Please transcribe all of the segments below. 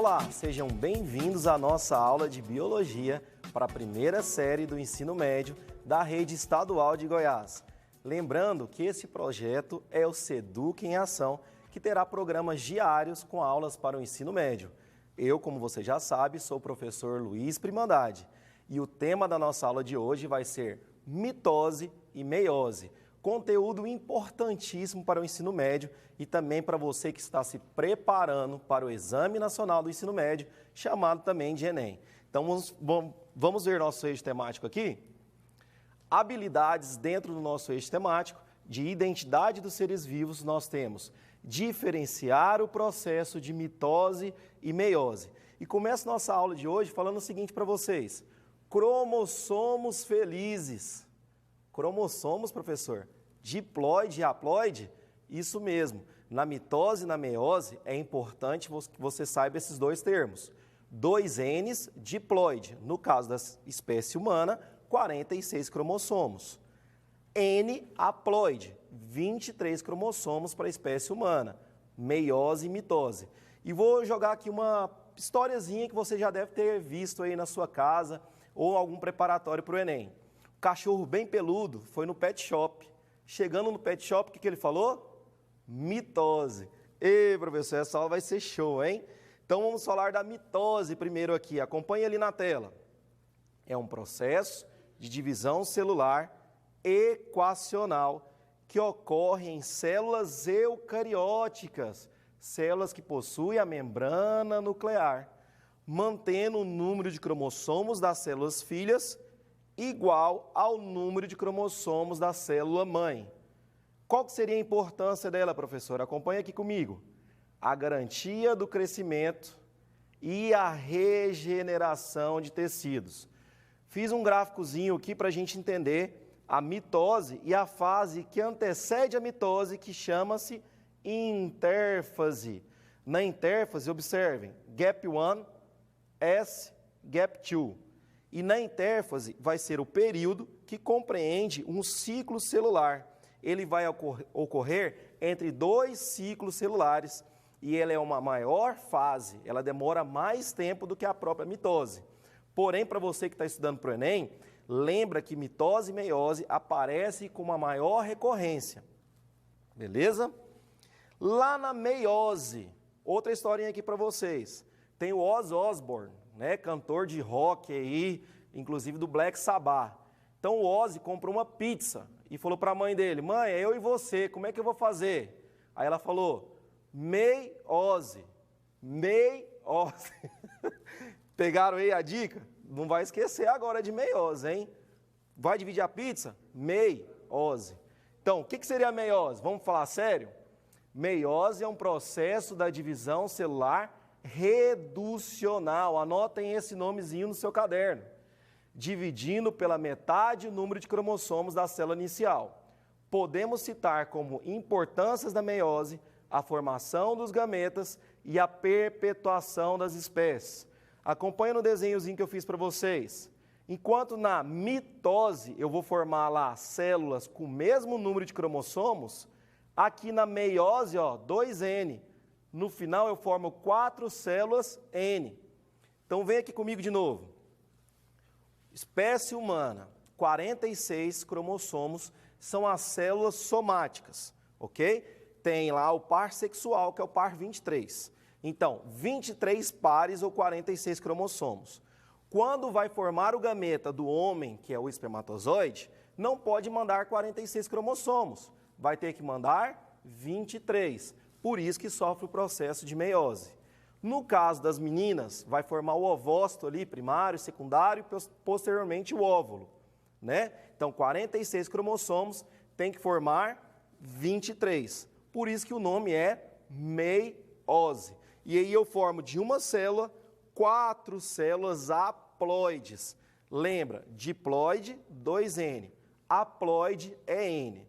Olá, sejam bem-vindos à nossa aula de Biologia para a primeira série do ensino médio da Rede Estadual de Goiás. Lembrando que esse projeto é o SEDUC em Ação, que terá programas diários com aulas para o ensino médio. Eu, como você já sabe, sou o professor Luiz Primandade e o tema da nossa aula de hoje vai ser mitose e meiose. Conteúdo importantíssimo para o ensino médio e também para você que está se preparando para o Exame Nacional do Ensino Médio, chamado também de Enem. Então, vamos ver nosso eixo temático aqui? Habilidades dentro do nosso eixo temático de identidade dos seres vivos, nós temos diferenciar o processo de mitose e meiose. E começa nossa aula de hoje falando o seguinte para vocês: cromossomos felizes. Cromossomos, professor? Diploide e haploide? Isso mesmo. Na mitose e na meiose é importante que você saiba esses dois termos. 2 N's, diploide. No caso da espécie humana, 46 cromossomos. N, haploide. 23 cromossomos para a espécie humana. Meiose e mitose. E vou jogar aqui uma historiazinha que você já deve ter visto aí na sua casa ou algum preparatório para o Enem. Cachorro bem peludo foi no pet shop. Chegando no pet shop, o que ele falou? Mitose. Ei, professor, essa aula vai ser show, hein? Então vamos falar da mitose primeiro aqui. Acompanhe ali na tela. É um processo de divisão celular equacional que ocorre em células eucarióticas, células que possuem a membrana nuclear, mantendo o número de cromossomos das células filhas igual ao número de cromossomos da célula mãe. Qual que seria a importância dela, professor? Acompanhe aqui comigo. A garantia do crescimento e a regeneração de tecidos. Fiz um gráficozinho aqui para a gente entender a mitose e a fase que antecede a mitose, que chama-se intérfase. Na intérfase, observem, gap 1, S, gap 2. E na intérfase vai ser o período que compreende um ciclo celular. Ele vai ocorrer entre 2 ciclos celulares e ela é uma maior fase, ela demora mais tempo do que a própria mitose. Porém, para você que está estudando para o Enem, lembra que mitose e meiose aparecem com uma maior recorrência. Beleza? Lá na meiose, outra historinha aqui para vocês. Tem o Ozzy Osbourne, né, cantor de rock aí, inclusive do Black Sabbath. Então o Ozzy comprou uma pizza e falou para a mãe dele: mãe, é eu e você, como é que eu vou fazer? Aí ela falou: meiose, meiose. Pegaram aí a dica? Não vai esquecer agora de meiose, hein? Vai dividir a pizza? Meiose. Então, o que seria a meiose? Vamos falar sério? Meiose é um processo da divisão celular reducional. Anotem esse nomezinho no seu caderno. Dividindo pela metade o número de cromossomos da célula inicial. Podemos citar como importâncias da meiose a formação dos gametas e a perpetuação das espécies. Acompanhe no desenhozinho que eu fiz para vocês. Enquanto na mitose eu vou formar lá células com o mesmo número de cromossomos, aqui na meiose, 2N. No final eu formo 4 células N. Então vem aqui comigo de novo. Espécie humana, 46 cromossomos são as células somáticas, ok? Tem lá o par sexual, que é o par 23. Então, 23 pares ou 46 cromossomos. Quando vai formar o gameta do homem, que é o espermatozoide, não pode mandar 46 cromossomos, vai ter que mandar 23. Por isso que sofre o processo de meiose. No caso das meninas, vai formar o ovócito ali, primário, secundário e posteriormente o óvulo, né? Então, 46 cromossomos tem que formar 23. Por isso que o nome é meiose. E aí eu formo de uma célula 4 células haploides. Lembra, diploide, 2N. Haploide é N.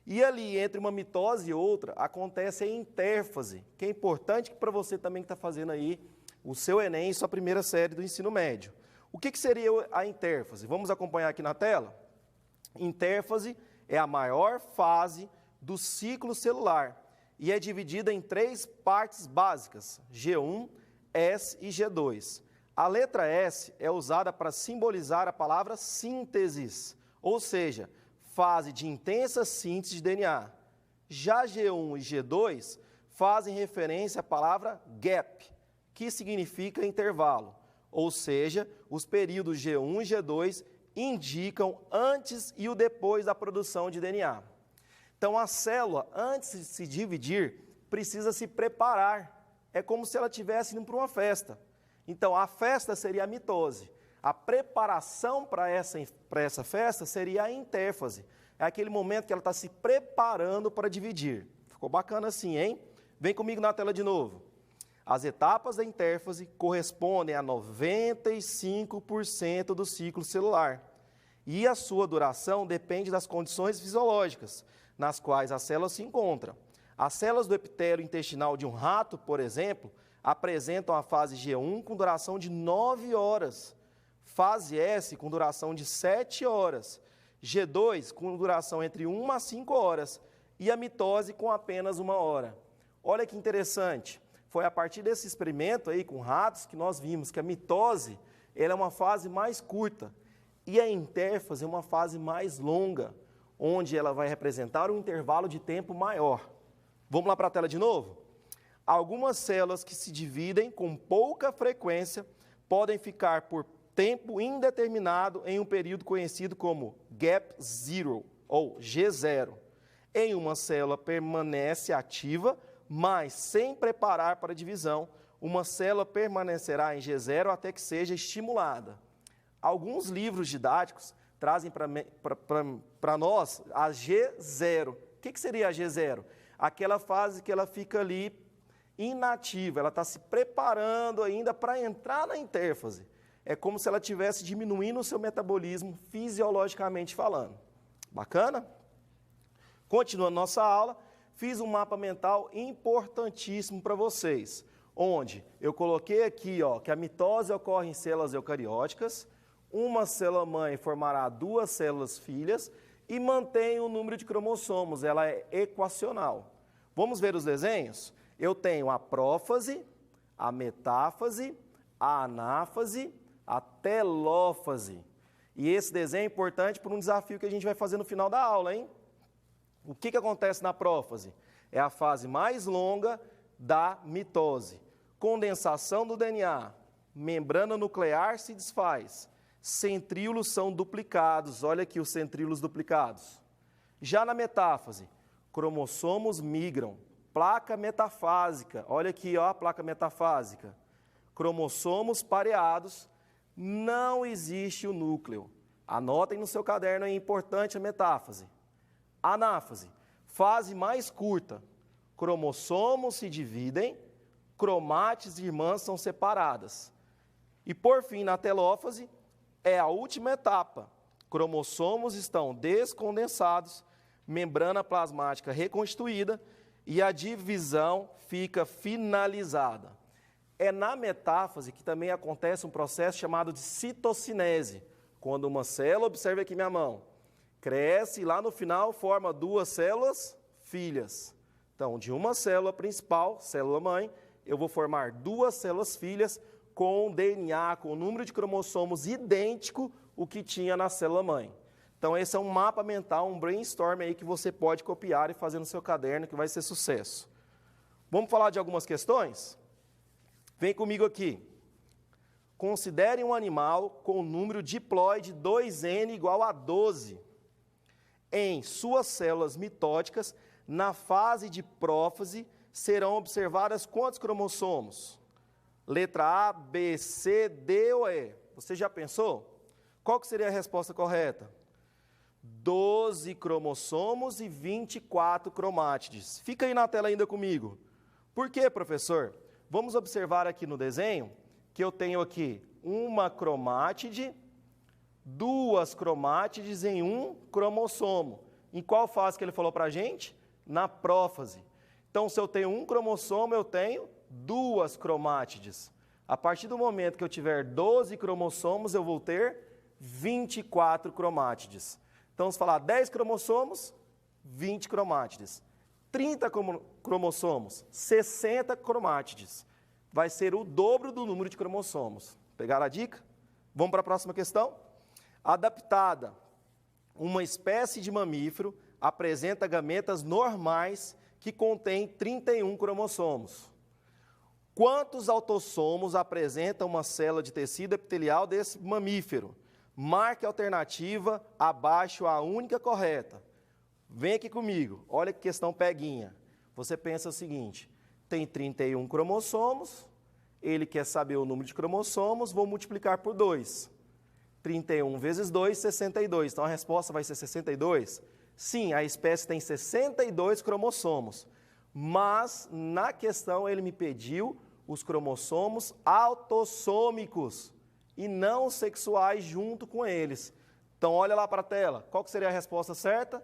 E ali, entre uma mitose e outra, acontece a intérfase, que é importante para você também que está fazendo aí o seu Enem, sua primeira série do ensino médio. O que seria a intérfase? Vamos acompanhar aqui na tela? Intérfase é a maior fase do ciclo celular e é dividida em 3 partes básicas, G1, S e G2. A letra S é usada para simbolizar a palavra sínteses, ou seja, fase de intensa síntese de DNA. Já G1 e G2 fazem referência à palavra gap, que significa intervalo, ou seja, os períodos G1 e G2 indicam antes e o depois da produção de DNA. Então, a célula, antes de se dividir, precisa se preparar. É como se ela estivesse indo para uma festa. Então, a festa seria a mitose. A preparação para essa festa seria a intérfase. É aquele momento que ela está se preparando para dividir. Ficou bacana assim, hein? Vem comigo na tela de novo. As etapas da intérfase correspondem a 95% do ciclo celular. E a sua duração depende das condições fisiológicas nas quais a célula se encontra. As células do epitélio intestinal de um rato, por exemplo, apresentam a fase G1 com duração de 9 horas, fase S com duração de 7 horas, G2 com duração entre 1 a 5 horas e a mitose com apenas 1 hora. Olha que interessante, foi a partir desse experimento aí com ratos que nós vimos que a mitose ela é uma fase mais curta e a intérfase é uma fase mais longa, onde ela vai representar um intervalo de tempo maior. Vamos lá para a tela de novo? Algumas células que se dividem com pouca frequência podem ficar por tempo indeterminado em um período conhecido como gap zero, ou G0. Em uma célula permanece ativa, mas sem preparar para a divisão, uma célula permanecerá em G0 até que seja estimulada. Alguns livros didáticos trazem para nós a G0. O que seria a G0? Aquela fase que ela fica ali inativa, ela está se preparando ainda para entrar na intérfase. É como se ela estivesse diminuindo o seu metabolismo fisiologicamente falando. Bacana? Continuando nossa aula, fiz um mapa mental importantíssimo para vocês, onde eu coloquei aqui que a mitose ocorre em células eucarióticas, uma célula-mãe formará 2 células filhas e mantém o número de cromossomos, ela é equacional. Vamos ver os desenhos? Eu tenho a prófase, a metáfase, a anáfase, a telófase. E esse desenho é importante por um desafio que a gente vai fazer no final da aula, hein? O que acontece na prófase? É a fase mais longa da mitose. Condensação do DNA, membrana nuclear se desfaz, centríolos são duplicados, olha aqui os centríolos duplicados. Já na metáfase, cromossomos migram, placa metafásica, olha aqui a placa metafásica. Cromossomos pareados, não existe o núcleo. Anotem no seu caderno, é importante a metáfase. Anáfase, fase mais curta, cromossomos se dividem, cromátides irmãs são separadas. E por fim, na telófase, é a última etapa, cromossomos estão descondensados, membrana plasmática reconstituída e a divisão fica finalizada. É na metáfase que também acontece um processo chamado de citocinese, quando uma célula, observe aqui minha mão, cresce e lá no final forma 2 células filhas. Então, de uma célula principal, célula-mãe, eu vou formar 2 células filhas com DNA, com o número de cromossomos idêntico ao que tinha na célula-mãe. Então, esse é um mapa mental, um brainstorm aí que você pode copiar e fazer no seu caderno, que vai ser sucesso. Vamos falar de algumas questões? Vem comigo aqui. Considere um animal com o número diploide 2N igual a 12. Em suas células mitóticas, na fase de prófase, serão observadas quantos cromossomos? Letra A, B, C, D ou E? Você já pensou? Qual que seria a resposta correta? 12 cromossomos e 24 cromátides. Fica aí na tela ainda comigo. Por quê, professor? Vamos observar aqui no desenho que eu tenho aqui uma cromátide, 2 cromátides em um cromossomo. Em qual fase que ele falou para a gente? Na prófase. Então, se eu tenho um cromossomo, eu tenho 2 cromátides. A partir do momento que eu tiver 12 cromossomos, eu vou ter 24 cromátides. Então, se falar 10 cromossomos, 20 cromátides. 30 cromossomos, 60 cromátides. vai ser o dobro do número de cromossomos. Pegaram a dica? Vamos para a próxima questão? Adaptada. Uma espécie de mamífero apresenta gametas normais que contêm 31 cromossomos. Quantos autossomos apresenta uma célula de tecido epitelial desse mamífero? Marque a alternativa abaixo a única correta. Vem aqui comigo, olha que questão peguinha. Você pensa o seguinte, tem 31 cromossomos, ele quer saber o número de cromossomos, vou multiplicar por 2. 31 vezes 2, 62. Então a resposta vai ser 62? Sim, a espécie tem 62 cromossomos, mas na questão ele me pediu os cromossomos autossômicos e não sexuais junto com eles. Então olha lá para a tela, qual que seria a resposta certa?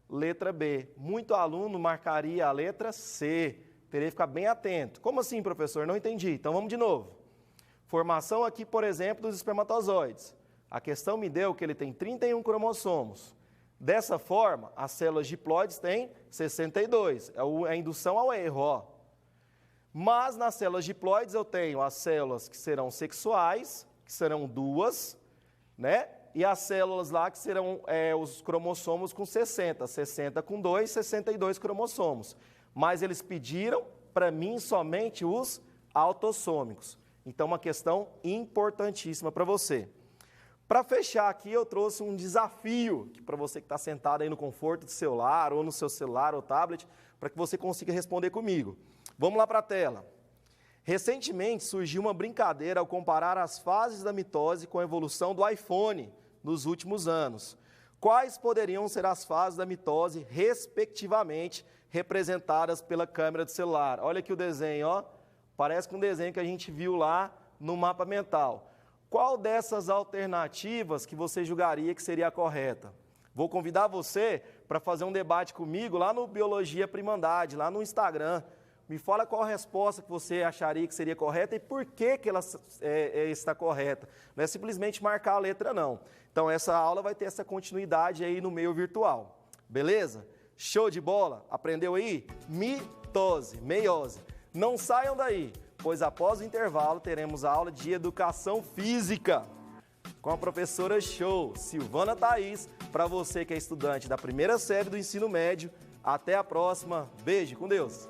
Letra B. Muito aluno marcaria a letra C. Teria que ficar bem atento. Como assim, professor? Não entendi. Então vamos de novo. Formação aqui, por exemplo, dos espermatozoides. A questão me deu que ele tem 31 cromossomos. Dessa forma, as células diploides têm 62. É a indução ao erro, ó. Mas nas células diploides eu tenho as células que serão sexuais, que serão 2, né? E as células lá que serão os cromossomos com 60. 60 com 2, 62 cromossomos. Mas eles pediram para mim somente os autossômicos. Então, uma questão importantíssima para você. Para fechar aqui, eu trouxe um desafio para você que está sentado aí no conforto do celular, ou no seu celular ou tablet, para que você consiga responder comigo. Vamos lá para a tela. Recentemente surgiu uma brincadeira ao comparar as fases da mitose com a evolução do iPhone nos últimos anos. Quais poderiam ser as fases da mitose, respectivamente, representadas pela câmera do celular? Olha aqui o desenho, ó. Parece com um desenho que a gente viu lá no mapa mental. Qual dessas alternativas que você julgaria que seria a correta? Vou convidar você para fazer um debate comigo lá no Biologia Primandade, lá no Instagram. Me fala qual a resposta que você acharia que seria correta e por que ela está correta. Não é simplesmente marcar a letra, não. Então, essa aula vai ter essa continuidade aí no meio virtual. Beleza? Show de bola? Aprendeu aí? Mitose, meiose. Não saiam daí, pois após o intervalo teremos a aula de Educação Física com a professora show, Silvana Thaís, para você que é estudante da primeira série do ensino médio. Até a próxima. Beijo, com Deus.